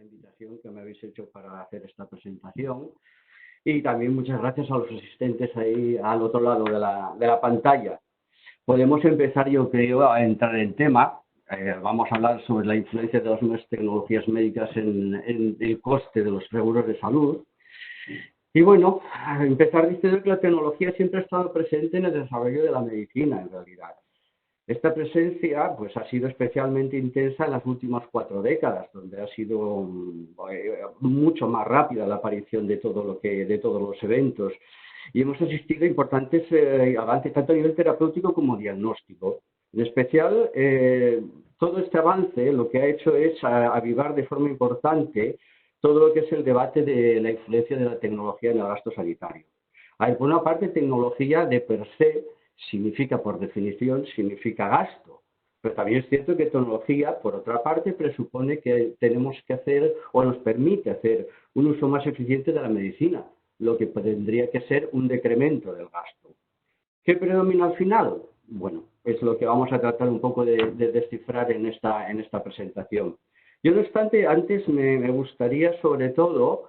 invitación que me habéis hecho para hacer esta presentación. Y también muchas gracias a los asistentes ahí al otro lado de la pantalla. Podemos empezar, yo creo, a entrar en tema. Vamos a hablar sobre la influencia de las nuevas tecnologías médicas en el coste de los seguros de salud. Y bueno, empezar diciendo que la tecnología siempre ha estado presente en el desarrollo de la medicina, en realidad. Esta presencia pues, ha sido especialmente intensa en las últimas 4 décadas, donde ha sido mucho más rápida la aparición de todos los eventos. Y hemos asistido a importantes avances tanto a nivel terapéutico como diagnóstico. En especial, todo este avance lo que ha hecho es avivar de forma importante todo lo que es el debate de la influencia de la tecnología en el gasto sanitario. Hay, por una parte, tecnología de per se significa, por definición, significa gasto. Pero también es cierto que tecnología, por otra parte, presupone que tenemos que hacer o nos permite hacer un uso más eficiente de la medicina, lo que tendría que ser un decremento del gasto. ¿Qué predomina al final? Bueno, es lo que vamos a tratar un poco de descifrar en esta presentación. Yo, no obstante, antes me gustaría, sobre todo,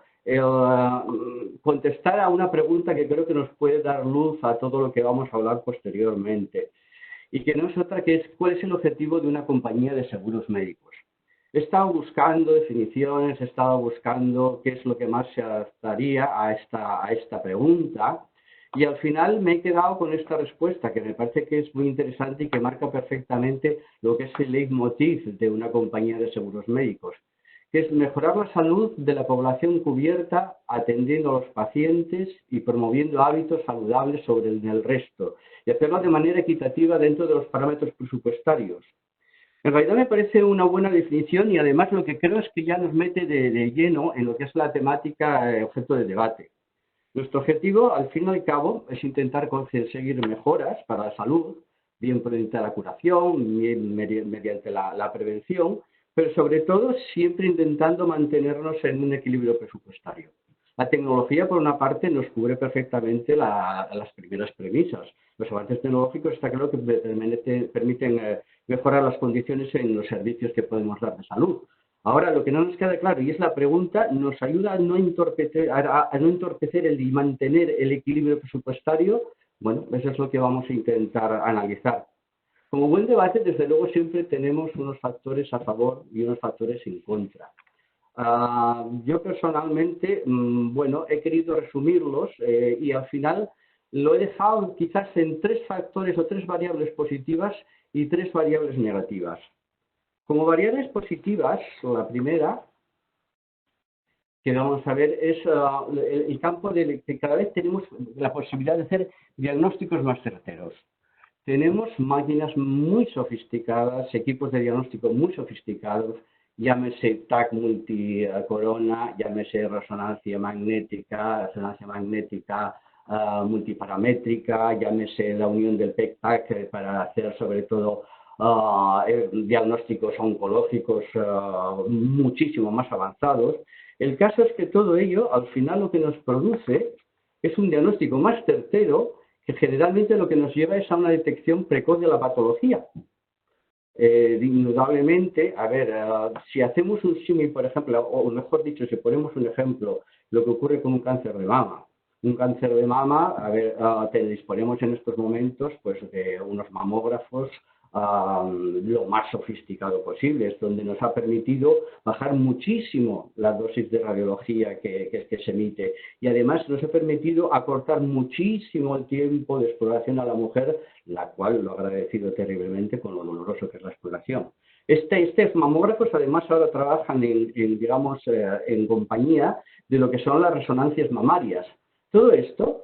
contestar a una pregunta que creo que nos puede dar luz a todo lo que vamos a hablar posteriormente, y que no es otra que es cuál es el objetivo de una compañía de seguros médicos. He estado buscando definiciones, he estado buscando qué es lo que más se adaptaría a esta pregunta, y al final me he quedado con esta respuesta, que me parece que es muy interesante y que marca perfectamente lo que es el leitmotiv de una compañía de seguros médicos, que es mejorar la salud de la población cubierta atendiendo a los pacientes y promoviendo hábitos saludables sobre el resto, y hacerlo de manera equitativa dentro de los parámetros presupuestarios. En realidad me parece una buena definición y además lo que creo es que ya nos mete de lleno en lo que es la temática objeto de debate. Nuestro objetivo, al fin y al cabo, es intentar conseguir mejoras para la salud, bien mediante la curación, bien mediante la prevención, pero sobre todo siempre intentando mantenernos en un equilibrio presupuestario. La tecnología, por una parte, nos cubre perfectamente las primeras premisas. Los avances tecnológicos está claro que permiten mejorar las condiciones en los servicios que podemos dar de salud. Ahora, lo que no nos queda claro, y es la pregunta, nos ayuda a no entorpecer y mantener el equilibrio presupuestario. Bueno, eso es lo que vamos a intentar analizar. Como buen debate, desde luego, siempre tenemos unos factores a favor y unos factores en contra. Yo personalmente, bueno, he querido resumirlos y al final lo he dejado quizás en 3 factores o 3 variables positivas y 3 variables negativas. Como variables positivas, la primera que vamos a ver es el campo de que cada vez tenemos la posibilidad de hacer diagnósticos más certeros. Tenemos máquinas muy sofisticadas, equipos de diagnóstico muy sofisticados, llámese TAC multicorona, llámese resonancia magnética multiparamétrica, llámese la unión del PET-TAC para hacer sobre todo diagnósticos oncológicos muchísimo más avanzados. El caso es que todo ello, al final, lo que nos produce es un diagnóstico más certero, que generalmente lo que nos lleva es a una detección precoz de la patología. Indudablemente, a ver, si hacemos un símil, por ejemplo, o mejor dicho, si ponemos un ejemplo, lo que ocurre con un cáncer de mama. Un cáncer de mama, a ver, disponemos en estos momentos pues, de unos mamógrafos lo más sofisticado posible, es donde nos ha permitido bajar muchísimo la dosis de radiología que se emite y además nos ha permitido acortar muchísimo el tiempo de exploración a la mujer, la cual lo ha agradecido terriblemente con lo doloroso que es la exploración. Estos mamógrafos además ahora trabajan en compañía de lo que son las resonancias mamarias. Todo esto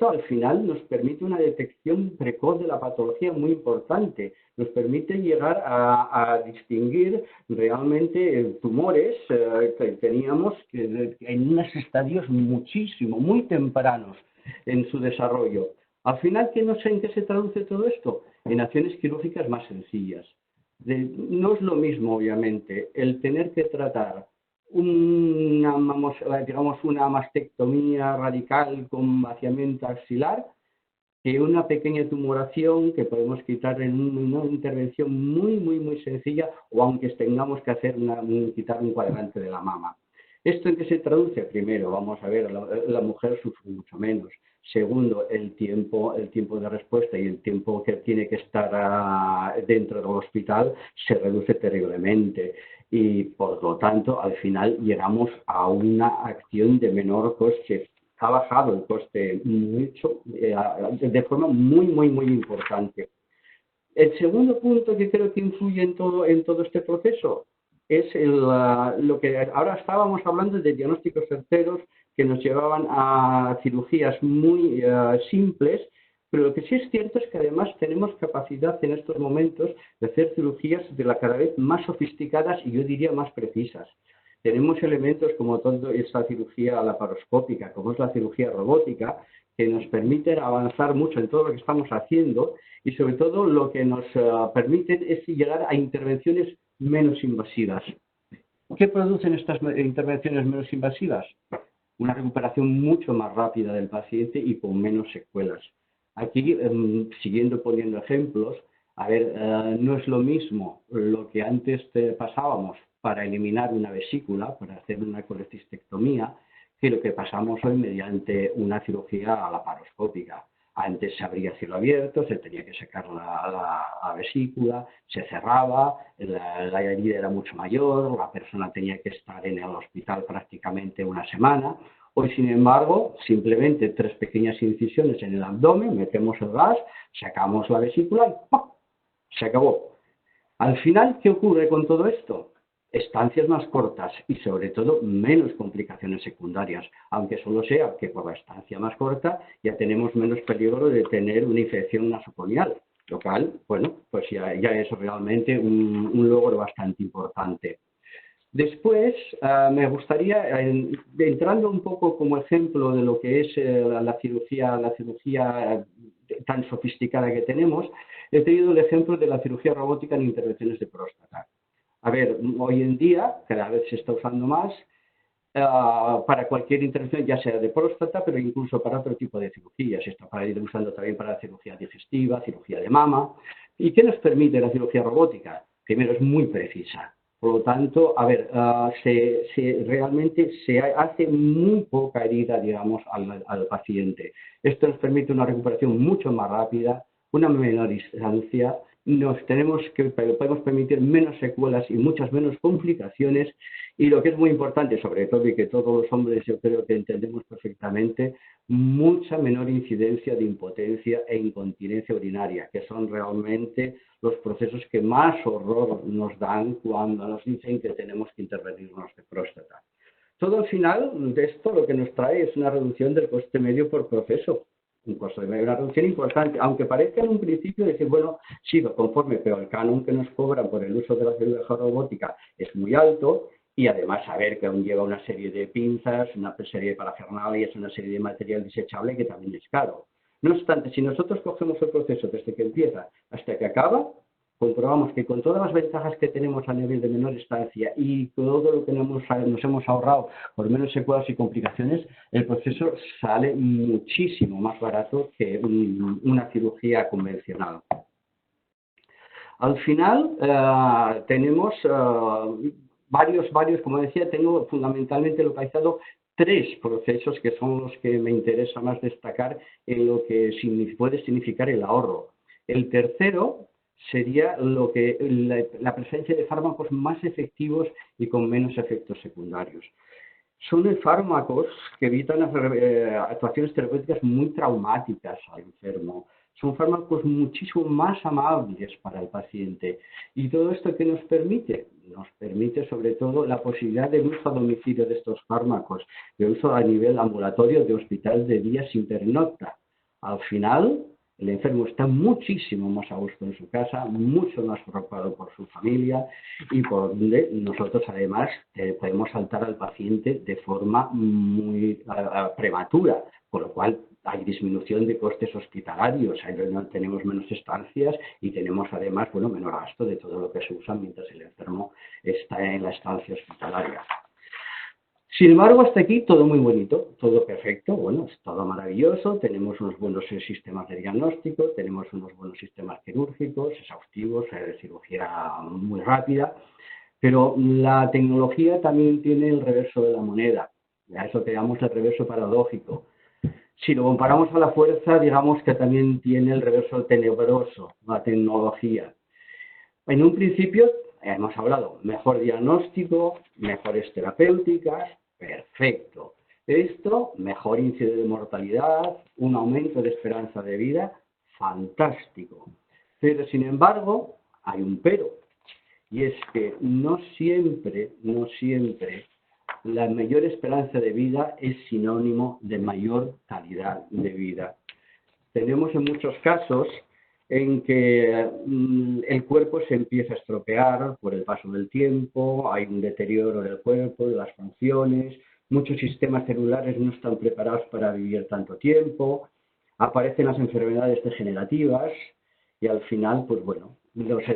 al final nos permite una detección precoz de la patología muy importante, nos permite llegar a distinguir realmente tumores que teníamos en unos estadios muy tempranos en su desarrollo. Al final, no sé en qué se traduce todo esto, en acciones quirúrgicas más sencillas. No es lo mismo, obviamente, el tener que tratar una mastectomía radical con vaciamiento axilar que una pequeña tumoración que podemos quitar en una intervención muy sencilla, o aunque tengamos que hacer quitar un cuadrante de la mama. ¿Esto en qué se traduce? Primero, vamos a ver, la mujer sufre mucho menos. Segundo, el tiempo de respuesta y el tiempo que tiene que estar dentro del hospital se reduce terriblemente. Y por lo tanto, al final llegamos a una acción de menor coste. Ha bajado el coste mucho, de forma muy importante. El segundo punto que creo que influye en todo este proceso es lo que ahora estábamos hablando de diagnósticos certeros que nos llevaban a cirugías muy simples, pero lo que sí es cierto es que además tenemos capacidad en estos momentos de hacer cirugías de la cada vez más sofisticadas y yo diría más precisas. Tenemos elementos como toda esta cirugía laparoscópica, como es la cirugía robótica, que nos permiten avanzar mucho en todo lo que estamos haciendo y sobre todo lo que nos permiten es llegar a intervenciones menos invasivas. ¿Qué producen estas intervenciones menos invasivas? Una recuperación mucho más rápida del paciente y con menos secuelas. Aquí, siguiendo poniendo ejemplos, a ver, no es lo mismo lo que antes pasábamos para eliminar una vesícula, para hacer una colecistectomía, que lo que pasamos hoy mediante una cirugía laparoscópica. Antes se abría cielo abierto, se tenía que sacar la vesícula, se cerraba, la herida era mucho mayor, la persona tenía que estar en el hospital prácticamente una semana. Hoy, sin embargo, simplemente 3 pequeñas incisiones en el abdomen, metemos el gas, sacamos la vesícula y ¡pum!, se acabó. Al final, ¿qué ocurre con todo esto? Estancias más cortas y sobre todo menos complicaciones secundarias, aunque solo sea que por la estancia más corta ya tenemos menos peligro de tener una infección nosocomial, lo cual, bueno, pues ya es realmente un logro bastante importante. Después, me gustaría, entrando un poco como ejemplo de lo que es la cirugía tan sofisticada que tenemos, he tenido el ejemplo de la cirugía robótica en intervenciones de próstata. A ver, hoy en día cada vez se está usando más para cualquier intervención, ya sea de próstata, pero incluso para otro tipo de cirugías. Se está usando también para la cirugía digestiva, cirugía de mama. ¿Y qué nos permite la cirugía robótica? Primero, es muy precisa. Por lo tanto, a ver, realmente se hace muy poca herida, digamos, al paciente. Esto nos permite una recuperación mucho más rápida, una menor distancia, podemos permitir menos secuelas y muchas menos complicaciones, y lo que es muy importante, sobre todo, y que todos los hombres yo creo que entendemos perfectamente, mucha menor incidencia de impotencia e incontinencia urinaria, que son realmente los procesos que más horror nos dan cuando nos dicen que tenemos que intervenirnos de próstata. Todo al final de esto lo que nos trae es una reducción del coste medio por proceso. Un costo de medio, una reducción importante, aunque parezca en un principio decir, bueno, sí, lo conforme, pero el canon que nos cobran por el uso de la cirugía robótica es muy alto, y además saber que aún lleva una serie de pinzas, una serie de parafernalias, una serie de material desechable que también es caro. No obstante, si nosotros cogemos el proceso desde que empieza hasta que acaba, comprobamos que con todas las ventajas que tenemos a nivel de menor estancia y todo lo que nos hemos ahorrado por menos secuelas y complicaciones, el proceso sale muchísimo más barato que una cirugía convencional. Al final tenemos varios, como decía, tengo fundamentalmente localizado 3 procesos que son los que me interesa más destacar en lo que puede significar el ahorro. El tercero sería la presencia de fármacos más efectivos y con menos efectos secundarios. Son fármacos que evitan actuaciones terapéuticas muy traumáticas al enfermo. Son fármacos muchísimo más amables para el paciente. ¿Y todo esto qué nos permite? Nos permite sobre todo la posibilidad de uso a domicilio de estos fármacos, de uso a nivel ambulatorio de hospital de día sin pernocta. Al final, el enfermo está muchísimo más a gusto en su casa, mucho más preocupado por su familia, y por donde nosotros además podemos saltar al paciente de forma muy prematura, con lo cual hay disminución de costes hospitalarios, tenemos menos estancias y tenemos además menor gasto de todo lo que se usa mientras el enfermo está en la estancia hospitalaria. Sin embargo, hasta aquí todo muy bonito, todo perfecto, bueno, es todo maravilloso, tenemos unos buenos sistemas de diagnóstico, tenemos unos buenos sistemas quirúrgicos, exhaustivos, cirugía muy rápida, pero la tecnología también tiene el reverso de la moneda, a eso que llamamos el reverso paradójico. Si lo comparamos a la fuerza, digamos que también tiene el reverso tenebroso, la tecnología. En un principio, hemos hablado, mejor diagnóstico, mejores terapéuticas, perfecto. Esto, mejor índice de mortalidad, un aumento de esperanza de vida, fantástico. Pero, sin embargo, hay un pero. Y es que no siempre la mayor esperanza de vida es sinónimo de mayor calidad de vida. Tenemos en muchos casos en que el cuerpo se empieza a estropear por el paso del tiempo, hay un deterioro del cuerpo, de las funciones, muchos sistemas celulares no están preparados para vivir tanto tiempo, aparecen las enfermedades degenerativas y al final, pues bueno,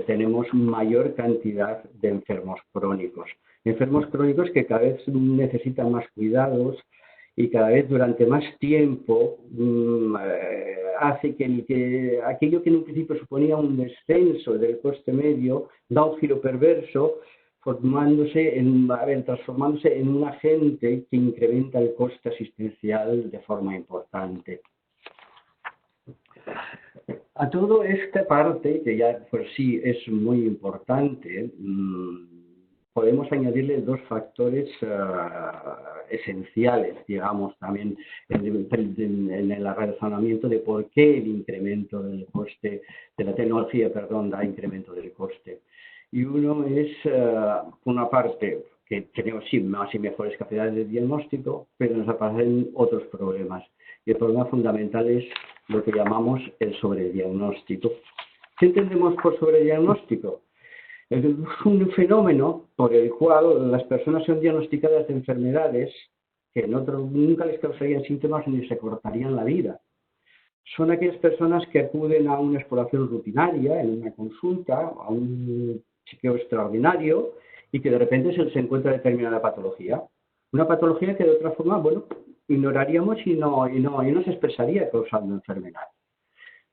tenemos mayor cantidad de enfermos crónicos. Enfermos crónicos que cada vez necesitan más cuidados y cada vez durante más tiempo hace que aquello que en un principio suponía un descenso del coste medio da un giro perverso, transformándose en un agente que incrementa el coste asistencial de forma importante. A toda esta parte, que ya por sí es muy importante, podemos añadirle dos factores esenciales, digamos, también en el razonamiento de por qué el incremento del coste de la tecnología, da incremento del coste. Y uno es, por una parte, que tenemos sí más y mejores capacidades de diagnóstico, pero nos aparecen otros problemas. Y el problema fundamental es lo que llamamos el sobrediagnóstico. ¿Qué entendemos por sobrediagnóstico? Es un fenómeno por el cual las personas son diagnosticadas de enfermedades que nunca les causarían síntomas ni se cortarían la vida. Son aquellas personas que acuden a una exploración rutinaria, en una consulta, a un chequeo extraordinario y que de repente se les encuentra determinada patología. Una patología que de otra forma, bueno, ignoraríamos y no se expresaría causando enfermedad.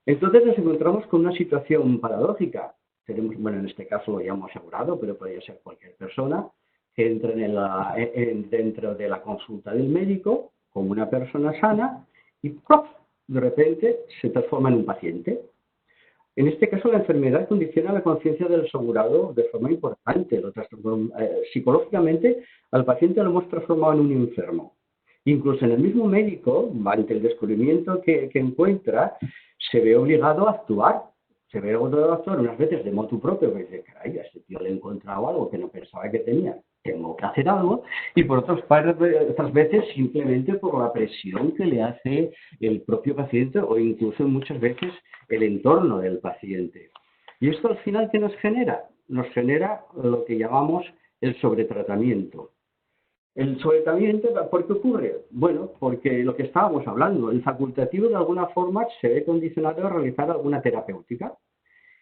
Entonces nos encontramos con una situación paradójica. Tenemos, bueno, en este caso lo hayamos asegurado, pero podría ser cualquier persona que entre dentro de la consulta del médico como una persona sana y ¡prof!, de repente se transforma en un paciente. En este caso, la enfermedad condiciona la conciencia del asegurado de forma importante. Psicológicamente, al paciente lo hemos transformado en un enfermo. Incluso en el mismo médico, ante el descubrimiento que encuentra, se ve obligado a actuar. Se ve obligado a actuar unas veces de motu propio, que dice, caray, a este tío le he encontrado algo que no pensaba que tenía, tengo que hacer algo, y por otras veces simplemente por la presión que le hace el propio paciente o incluso muchas veces el entorno del paciente. Y esto al final, ¿qué nos genera? Nos genera lo que llamamos el sobretratamiento. El sobretratamiento, ¿por qué ocurre? Bueno, porque lo que estábamos hablando, el facultativo de alguna forma se ve condicionado a realizar alguna terapéutica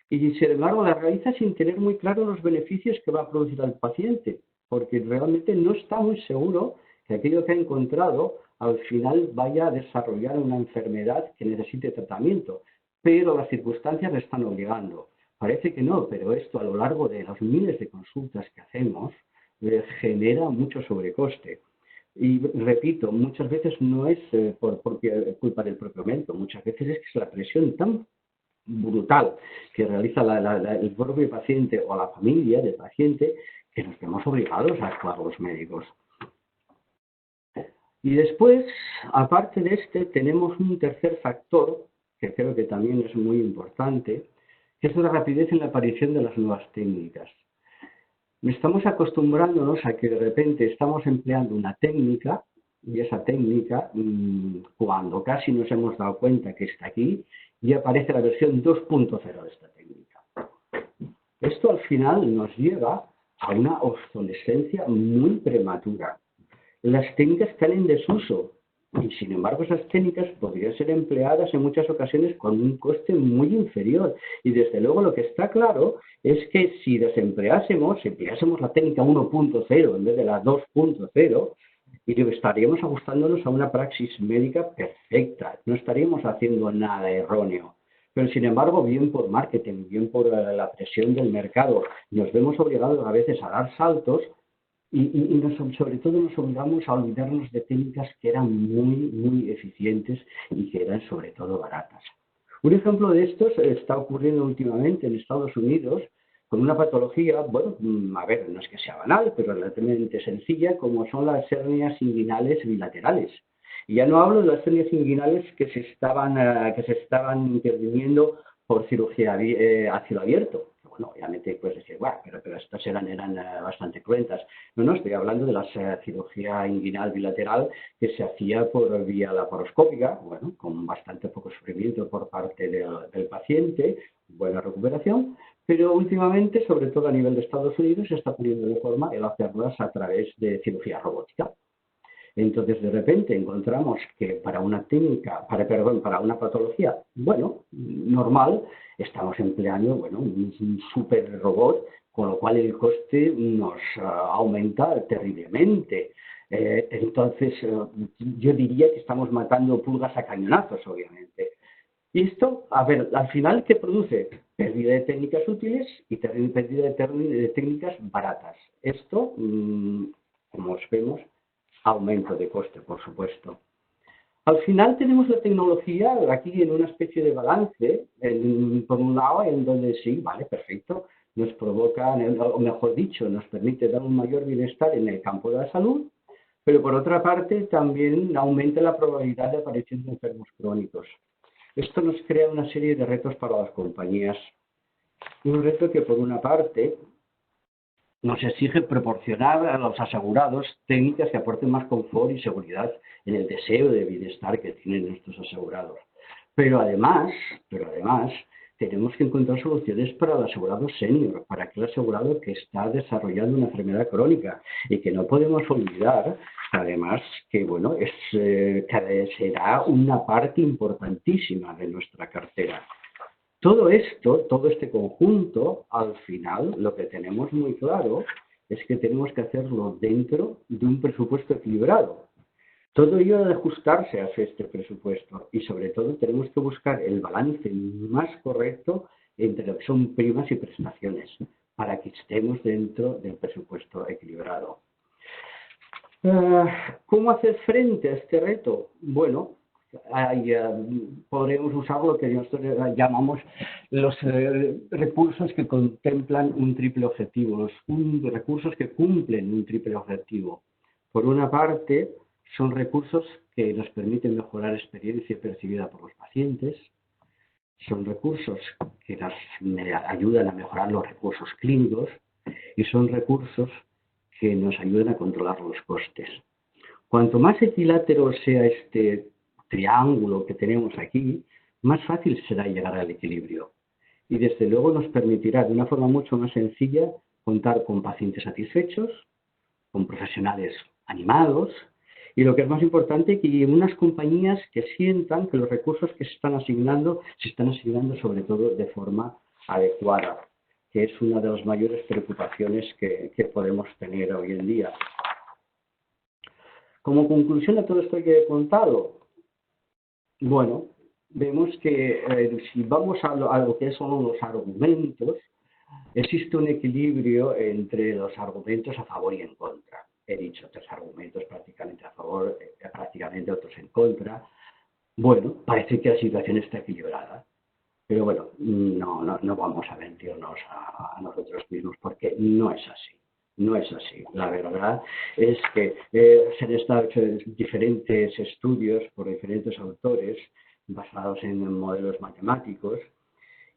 y sin embargo la realiza sin tener muy claro los beneficios que va a producir al paciente, porque realmente no está muy seguro que aquello que ha encontrado al final vaya a desarrollar una enfermedad que necesite tratamiento, pero las circunstancias le están obligando. Parece que no, pero esto a lo largo de los miles de consultas que hacemos les genera mucho sobrecoste. Y repito, muchas veces no es por culpa del propio médico, muchas veces es que es la presión tan brutal que realiza el propio paciente o la familia del paciente que nos vemos obligados a actuar los médicos. Y después, aparte de este, tenemos un tercer factor que creo que también es muy importante, que es la rapidez en la aparición de las nuevas técnicas. Estamos acostumbrándonos a que de repente estamos empleando una técnica y esa técnica, cuando casi nos hemos dado cuenta que está aquí, ya aparece la versión 2.0 de esta técnica. Esto al final nos lleva a una obsolescencia muy prematura. Las técnicas están en desuso y sin embargo esas técnicas podrían ser empleadas en muchas ocasiones con un coste muy inferior. Y desde luego lo que está claro es que si empleásemos la técnica 1.0 en vez de la 2.0, y estaríamos ajustándonos a una praxis médica perfecta, no estaríamos haciendo nada erróneo. Pero sin embargo, bien por marketing, bien por la presión del mercado, nos vemos obligados a veces a dar saltos sobre todo nos obligamos a olvidarnos de técnicas que eran muy eficientes y que eran sobre todo baratas. Un ejemplo de esto está ocurriendo últimamente en Estados Unidos con una patología, bueno, a ver, no es que sea banal, pero relativamente sencilla, como son las hernias inguinales bilaterales. Y ya no hablo de las hernias inguinales que se estaban interviniendo por cirugía a cielo abierto. Bueno, obviamente puedes decir, bueno, pero estas eran bastante cruentas. No, estoy hablando de la cirugía inguinal bilateral que se hacía por vía laparoscópica, bueno, con bastante poco sufrimiento por parte del paciente, buena recuperación, pero últimamente, sobre todo a nivel de Estados Unidos, se está poniendo de forma el hacerlas a través de cirugía robótica. Entonces, de repente encontramos que para una para una patología, bueno, normal, estamos empleando, bueno, un super robot, con lo cual el coste nos aumenta terriblemente. Entonces, yo diría que estamos matando pulgas a cañonazos, obviamente. Y esto, a ver, al final, ¿qué produce? Pérdida de técnicas útiles y pérdida de técnicas baratas. Esto, como vemos, aumento de coste, por supuesto. Al final tenemos la tecnología aquí en una especie de balance, por un lado, en donde sí, vale, perfecto, nos provoca, o mejor dicho, nos permite dar un mayor bienestar en el campo de la salud, pero por otra parte también aumenta la probabilidad de aparición de enfermos crónicos. Esto nos crea una serie de retos para las compañías. Un reto que por una parte nos exige proporcionar a los asegurados técnicas que aporten más confort y seguridad en el deseo de bienestar que tienen estos asegurados. Pero además, tenemos que encontrar soluciones para el asegurado senior, para aquel asegurado que está desarrollando una enfermedad crónica y que no podemos olvidar, además, que bueno, que será una parte importantísima de nuestra cartera. Todo esto, todo este conjunto, al final, lo que tenemos muy claro es que tenemos que hacerlo dentro de un presupuesto equilibrado. Todo ello debe ajustarse a este presupuesto y, sobre todo, tenemos que buscar el balance más correcto entre lo que son primas y prestaciones para que estemos dentro del presupuesto equilibrado. ¿Cómo hacer frente a este reto? Bueno, podremos usar lo que nosotros llamamos los recursos que contemplan un triple objetivo, los recursos que cumplen un triple objetivo. Por una parte, son recursos que nos permiten mejorar la experiencia percibida por los pacientes, son recursos que nos ayudan a mejorar los recursos clínicos y son recursos que nos ayudan a controlar los costes. Cuanto más equilátero sea este triángulo que tenemos aquí, más fácil será llegar al equilibrio. Y desde luego nos permitirá de una forma mucho más sencilla contar con pacientes satisfechos, con profesionales animados y lo que es más importante, que unas compañías que sientan que los recursos que se están asignando sobre todo de forma adecuada, que es una de las mayores preocupaciones que podemos tener hoy en día. Como conclusión a todo esto que he contado, bueno, vemos que si vamos a lo que son los argumentos, existe un equilibrio entre los argumentos a favor y en contra. He dicho 3 argumentos prácticamente a favor, prácticamente otros en contra. Bueno, parece que la situación está equilibrada. Pero bueno, no vamos a mentirnos a nosotros mismos porque no es así. No es así. La verdad es que se han estado hecho diferentes estudios por diferentes autores basados en modelos matemáticos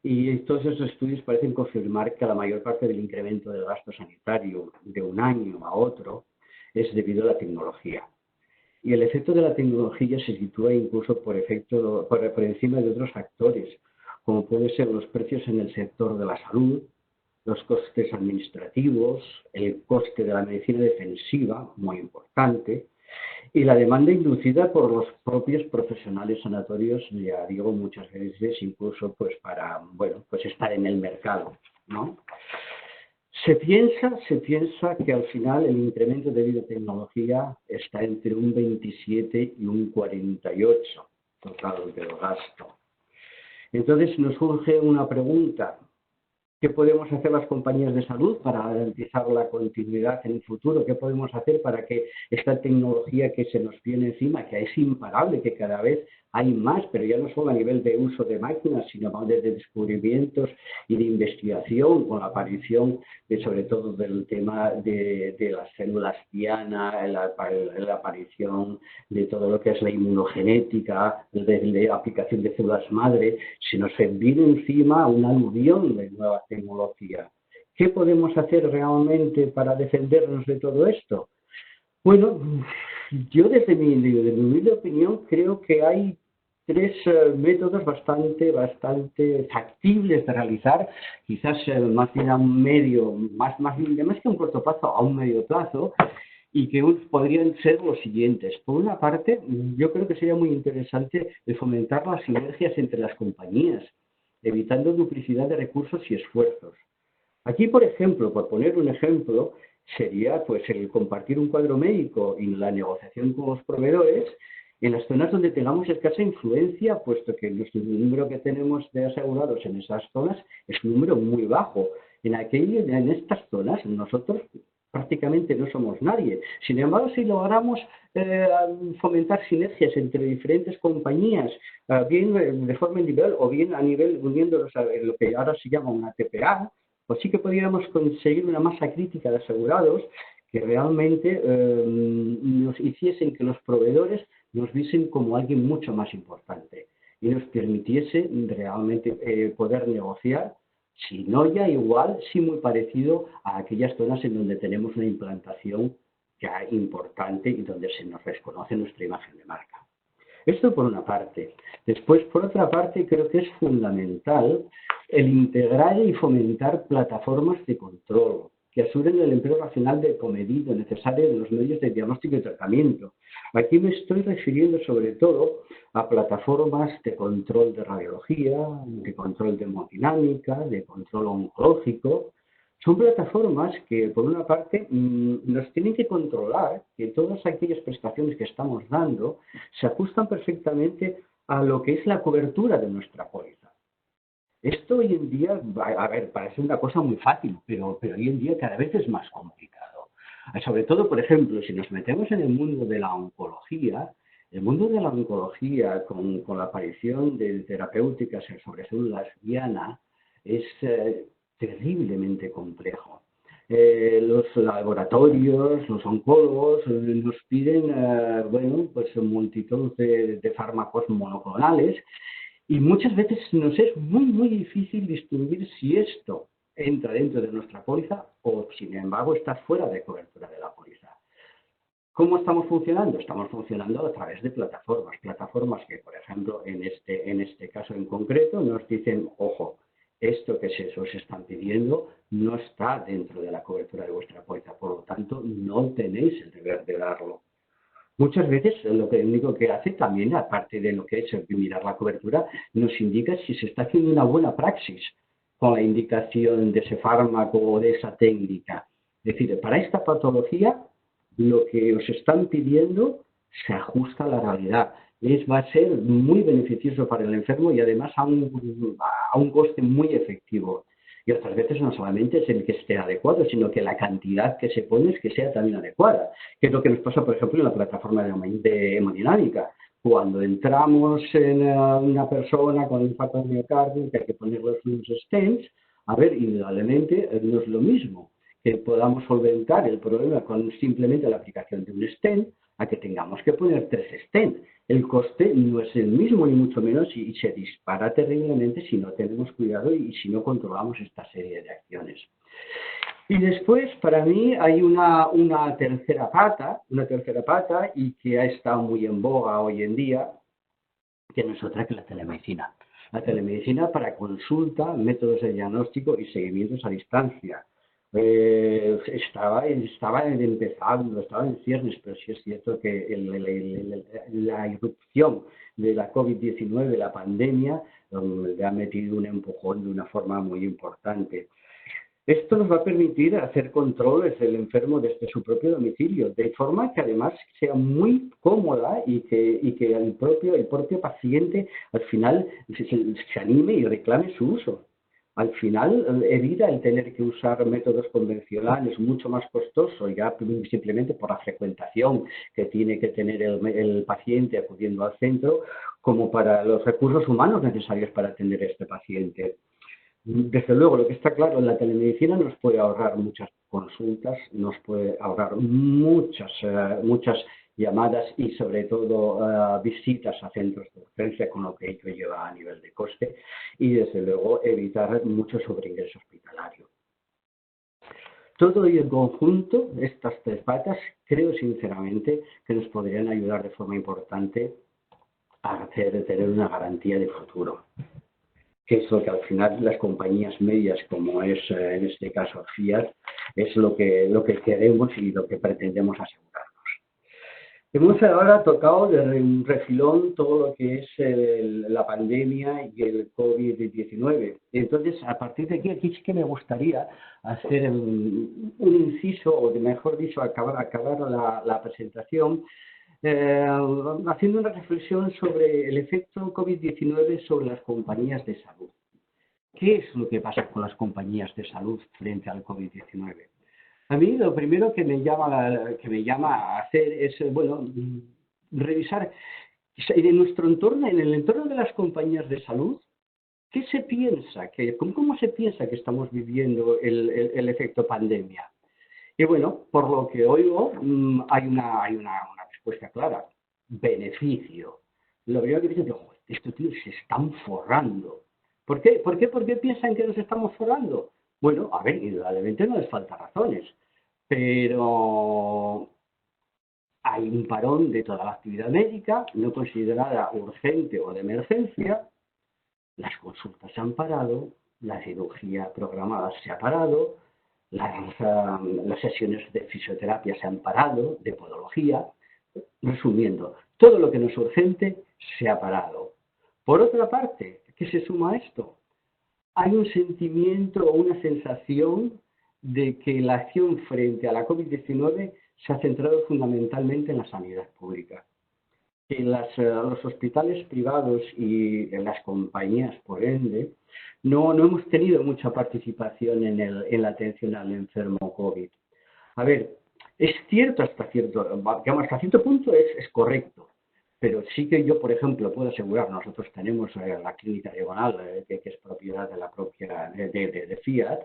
y todos esos estudios parecen confirmar que la mayor parte del incremento del gasto sanitario de un año a otro es debido a la tecnología. Y el efecto de la tecnología se sitúa incluso por encima de otros factores, como pueden ser los precios en el sector de la salud, los costes administrativos, el coste de la medicina defensiva, muy importante, y la demanda inducida por los propios profesionales sanatorios, ya digo muchas veces, incluso pues para, bueno, pues estar en el mercado, ¿no? Se piensa que al final el incremento de biotecnología está entre un 27 y un 48 total del gasto. Entonces nos surge una pregunta: ¿qué podemos hacer las compañías de salud para garantizar la continuidad en el futuro? ¿Qué podemos hacer para que esta tecnología que se nos viene encima, que es imparable, que cada vez hay más, pero ya no solo a nivel de uso de máquinas, sino de descubrimientos y de investigación, con la aparición sobre todo del tema de las células diana, la aparición de todo lo que es la inmunogenética, de la aplicación de células madre, se nos viene encima un aluvión de nueva tecnología. ¿Qué podemos hacer realmente para defendernos de todo esto? Bueno, yo desde mi humilde opinión creo que hay tres métodos bastante factibles de realizar, quizás más bien a un medio, más que a un corto plazo, a un medio plazo, y que podrían ser los siguientes. Por una parte, yo creo que sería muy interesante fomentar las sinergias entre las compañías, evitando duplicidad de recursos y esfuerzos. Aquí, por ejemplo, por poner un ejemplo, sería pues el compartir un cuadro médico y la negociación con los proveedores en las zonas donde tengamos escasa influencia, puesto que el número que tenemos de asegurados en esas zonas es un número muy bajo. En estas zonas nosotros prácticamente no somos nadie. Sin embargo, si logramos fomentar sinergias entre diferentes compañías, bien de forma individual o bien a nivel uniéndolos a lo que ahora se llama una TPA, pues sí que podríamos conseguir una masa crítica de asegurados que realmente nos hiciesen que los proveedores nos viesen como alguien mucho más importante y nos permitiese realmente poder negociar, si no ya igual, sí muy parecido a aquellas zonas en donde tenemos una implantación ya importante y donde se nos reconoce nuestra imagen de marca. Esto por una parte. Después, por otra parte, creo que es fundamental el integrar y fomentar plataformas de control que aseguren el empleo racional de comedido necesario de los medios de diagnóstico y tratamiento. Aquí me estoy refiriendo sobre todo a plataformas de control de radiología, de control de hemodinámica, de control oncológico. Son plataformas que, por una parte, nos tienen que controlar que todas aquellas prestaciones que estamos dando se ajustan perfectamente a lo que es la cobertura de nuestra póliza. Esto hoy en día, a ver, parece una cosa muy fácil, pero hoy en día cada vez es más complicado. Sobre todo, por ejemplo, si nos metemos en el mundo de la oncología, con la aparición de terapéuticas sobre células diana, es terriblemente complejo. Los laboratorios, los oncólogos nos piden, bueno, pues multitud de fármacos monoclonales y muchas veces nos es muy difícil distinguir si esto entra dentro de nuestra póliza o, sin embargo, está fuera de cobertura de la póliza. ¿Cómo estamos funcionando? Estamos funcionando a través de plataformas que, por ejemplo, en este caso en concreto, nos dicen, ojo, esto que se os están pidiendo no está dentro de la cobertura de vuestra póliza, por lo tanto, no tenéis el deber de darlo. Muchas veces lo único que hace también, aparte de lo que es mirar la cobertura, nos indica si se está haciendo una buena praxis con la indicación de ese fármaco o de esa técnica. Es decir, para esta patología, lo que os están pidiendo se ajusta a la realidad. Va a ser muy beneficioso para el enfermo y además a un coste muy efectivo. Y otras veces no solamente es el que esté adecuado, sino que la cantidad que se pone es que sea también adecuada, que es lo que nos pasa, por ejemplo, en la plataforma de hemodinámica. Cuando entramos en una persona con infarto de miocardio, que hay que ponerle unos stents, a ver, indudablemente no es lo mismo que podamos solventar el problema con simplemente la aplicación de un stent a que tengamos que poner 3 stents. El coste no es el mismo, ni mucho menos, y se dispara terriblemente si no tenemos cuidado y si no controlamos esta serie de acciones. Y después, para mí, hay una tercera pata, y que ha estado muy en boga hoy en día, que no es otra que la telemedicina. La telemedicina para consulta, métodos de diagnóstico y seguimientos a distancia. Estaba empezando, estaba en ciernes, pero sí es cierto que la irrupción de la COVID-19, la pandemia, le ha metido un empujón de una forma muy importante. Esto nos va a permitir hacer controles del enfermo desde su propio domicilio, de forma que además sea muy cómoda y que el propio paciente al final se anime y reclame su uso. Al final evita el tener que usar métodos convencionales mucho más costosos, ya simplemente por la frecuentación que tiene que tener el paciente acudiendo al centro, como para los recursos humanos necesarios para atender a este paciente. Desde luego, lo que está claro, la telemedicina nos puede ahorrar muchas consultas, nos puede ahorrar muchas llamadas y sobre todo visitas a centros de urgencia, con lo que ello lleva a nivel de coste, y desde luego evitar mucho sobreingreso hospitalario. Todo ello en conjunto, estas tres patas, creo sinceramente que nos podrían ayudar de forma importante a tener una garantía de futuro, que es lo que al final las compañías medias, como es en este caso Fiat, es lo que queremos y lo que pretendemos asegurar. Hemos ahora tocado de un refilón todo lo que es la pandemia y el COVID-19. Entonces, a partir de aquí sí que me gustaría hacer un inciso, o mejor dicho, acabar la presentación haciendo una reflexión sobre el efecto COVID-19 sobre las compañías de salud. ¿Qué es lo que pasa con las compañías de salud frente al COVID-19? A mí lo primero que me llama a hacer es, bueno, revisar en nuestro entorno, en el entorno de las compañías de salud, ¿qué se piensa? ¿Cómo se piensa que estamos viviendo el efecto pandemia? Y bueno, por lo que oigo, hay una respuesta clara. Beneficio. Lo primero que dicen es, estos tíos se están forrando. ¿Por qué? ¿Por qué piensan que nos estamos forrando? Bueno, a ver, indudablemente no les falta razones, pero hay un parón de toda la actividad médica, no considerada urgente o de emergencia, las consultas se han parado, la cirugía programada se ha parado, las sesiones de fisioterapia se han parado, de podología. Resumiendo, todo lo que no es urgente se ha parado. Por otra parte, ¿qué se suma a esto? Hay un sentimiento o una sensación de que la acción frente a la COVID-19 se ha centrado fundamentalmente en la sanidad pública. Que los hospitales privados y en las compañías, por ende, no hemos tenido mucha participación en la atención al enfermo COVID. A ver, es cierto hasta cierto punto es correcto, pero sí que yo, por ejemplo, puedo asegurar, nosotros tenemos la clínica diagonal, que es propiedad de la propia de Fiat,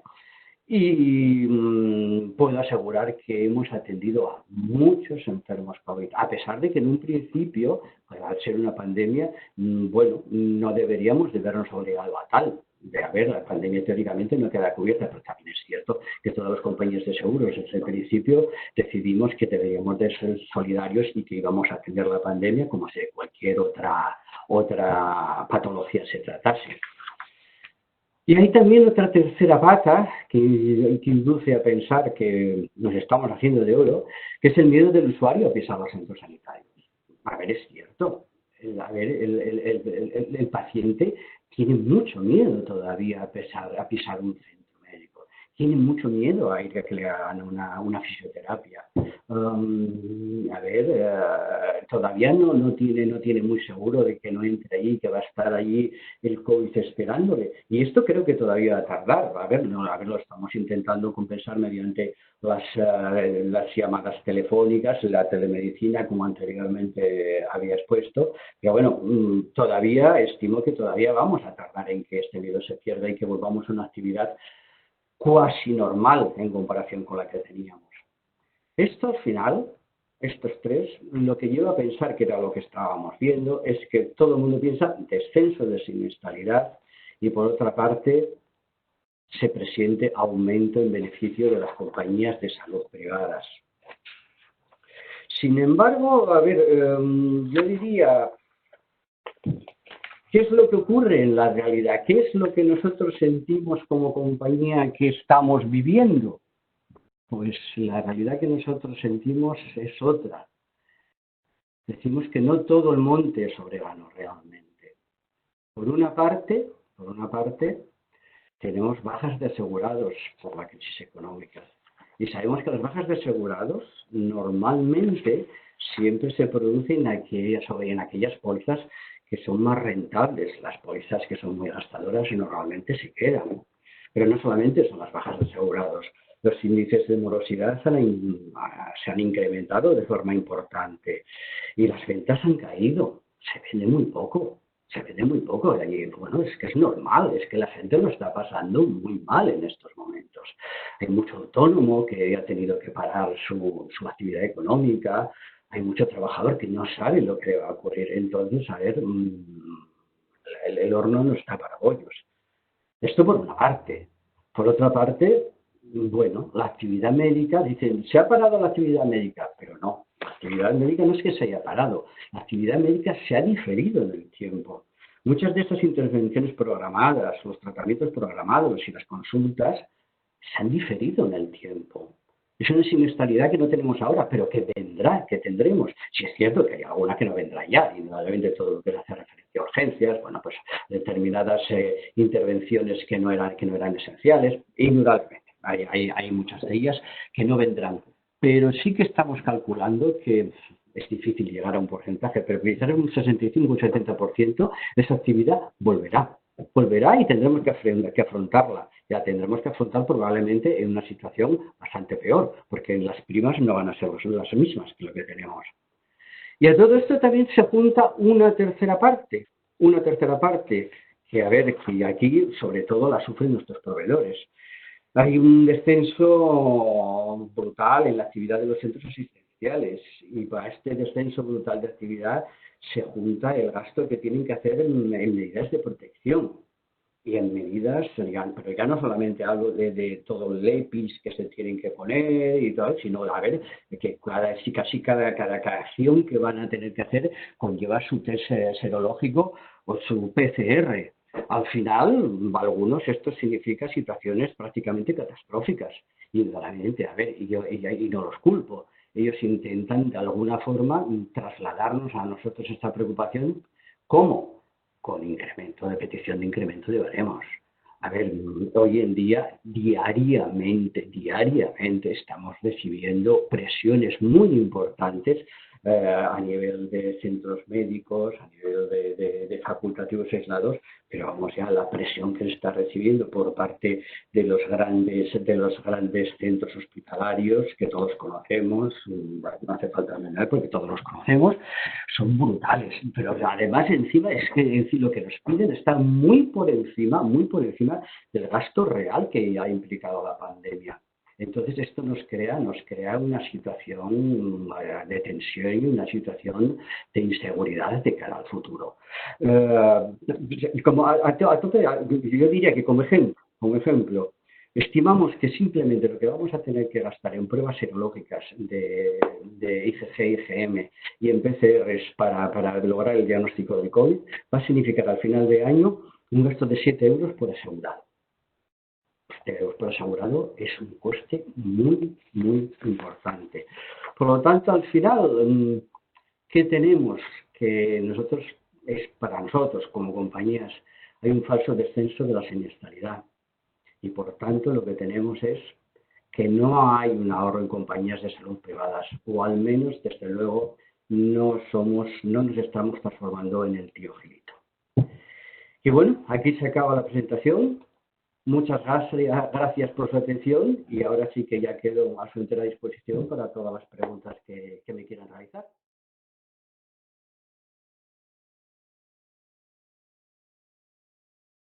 y puedo asegurar que hemos atendido a muchos enfermos COVID, a pesar de que en un principio, pues, al ser una pandemia, bueno, no deberíamos de vernos obligados a tal. A ver, la pandemia teóricamente no queda cubierta, pero también es cierto que todas las compañías de seguros desde el principio decidimos que deberíamos de ser solidarios y que íbamos a atender la pandemia como si de cualquier otra patología se tratase. Y hay también otra tercera pata que induce a pensar que nos estamos haciendo de oro, que es el miedo del usuario a pisar los centros sanitarios. A ver, es cierto. El paciente tiene mucho miedo todavía a pisar un centro médico. Tiene mucho miedo a ir a que le hagan una fisioterapia. Todavía no tiene muy seguro de que no entre allí, que va a estar allí el COVID esperándole. Y esto creo que todavía va a tardar. Lo estamos intentando compensar mediante las llamadas telefónicas, la telemedicina, como anteriormente había expuesto. Pero bueno, todavía estimo que todavía vamos a tardar en que este miedo se pierda y que volvamos a una actividad cuasi normal en comparación con la que teníamos. Esto al final, estos tres, lo que lleva a pensar, que era lo que estábamos viendo, es que todo el mundo piensa descenso de siniestralidad y por otra parte se presiente aumento en beneficio de las compañías de salud privadas. Sin embargo, a ver, yo diría, ¿qué es lo que ocurre en la realidad? ¿Qué es lo que nosotros sentimos como compañía que estamos viviendo? Pues la realidad que nosotros sentimos es otra. Decimos que no todo el monte es orégano realmente. Por una parte, tenemos bajas de asegurados por la crisis económica. Y sabemos que las bajas de asegurados normalmente siempre se producen en aquellas pólizas que son más rentables. Las pólizas que son muy gastadoras normalmente se quedan. Pero no solamente son las bajas de asegurados. Los índices de morosidad se han incrementado de forma importante y las ventas han caído. Se vende muy poco. Se vende muy poco. Y bueno, es que es normal, es que la gente lo está pasando muy mal en estos momentos. Hay mucho autónomo que ha tenido que parar su actividad económica, hay mucho trabajador que no sabe lo que va a ocurrir. Entonces, a ver, el horno no está para bollos. Esto por una parte. Por otra parte, bueno, la actividad médica, dicen, se ha parado la actividad médica, pero no, la actividad médica no es que se haya parado, la actividad médica se ha diferido en el tiempo. Muchas de estas intervenciones programadas, los tratamientos programados y las consultas se han diferido en el tiempo. Es una siniestralidad que no tenemos ahora, pero que vendrá, que tendremos. Si es cierto que hay alguna que no vendrá ya, indudablemente todo lo que hace referencia a urgencias, bueno, pues determinadas intervenciones que no eran esenciales, indudablemente. Hay muchas de ellas que no vendrán. Pero sí que estamos calculando que es difícil llegar a un porcentaje, pero quizás un 65 o un 70% de esa actividad volverá y tendremos que afrontarla. La tendremos que afrontar probablemente en una situación bastante peor, porque las primas no van a ser las mismas que lo que tenemos. Y a todo esto también se apunta una tercera parte, que a ver, que aquí sobre todo la sufren nuestros proveedores. Hay un descenso brutal en la actividad de los centros asistenciales y para este descenso brutal de actividad se junta el gasto que tienen que hacer en medidas de protección y en medidas, pero ya no solamente hablo de todo el EPIs que se tienen que poner y todo, sino a ver, que casi cada acción que van a tener que hacer conlleva su test serológico o su PCR. Al final, algunos esto significa situaciones prácticamente catastróficas. Indudablemente, a ver, y no los culpo. Ellos intentan de alguna forma trasladarnos a nosotros esta preocupación. ¿Cómo? Con incremento de petición de incremento de baremos. A ver, hoy en día, diariamente estamos recibiendo presiones muy importantes a nivel de centros médicos, a nivel de facultativos aislados, pero vamos ya, la presión que se está recibiendo por parte de los grandes centros hospitalarios que todos conocemos, no hace falta mencionar porque todos los conocemos, son brutales, pero además encima es que lo que nos piden está muy por encima del gasto real que ha implicado la pandemia. Entonces esto nos crea una situación de tensión y una situación de inseguridad de cara al futuro. Yo diría que como ejemplo, estimamos que simplemente lo que vamos a tener que gastar en pruebas serológicas de IgG, IgM y en PCRs para lograr el diagnóstico de COVID va a significar al final de año un gasto de 7 euros por asegurado. Por asegurado es un coste muy, muy importante. Por lo tanto, al final, ¿qué tenemos? Que para nosotros como compañías, hay un falso descenso de la siniestralidad. Y por tanto, lo que tenemos es que no hay un ahorro en compañías de salud privadas, o al menos, desde luego, no nos estamos transformando en el tío Gilito. Y bueno, aquí se acaba la presentación. Muchas gracias por su atención y ahora sí que ya quedo a su entera disposición para todas las preguntas que me quieran realizar.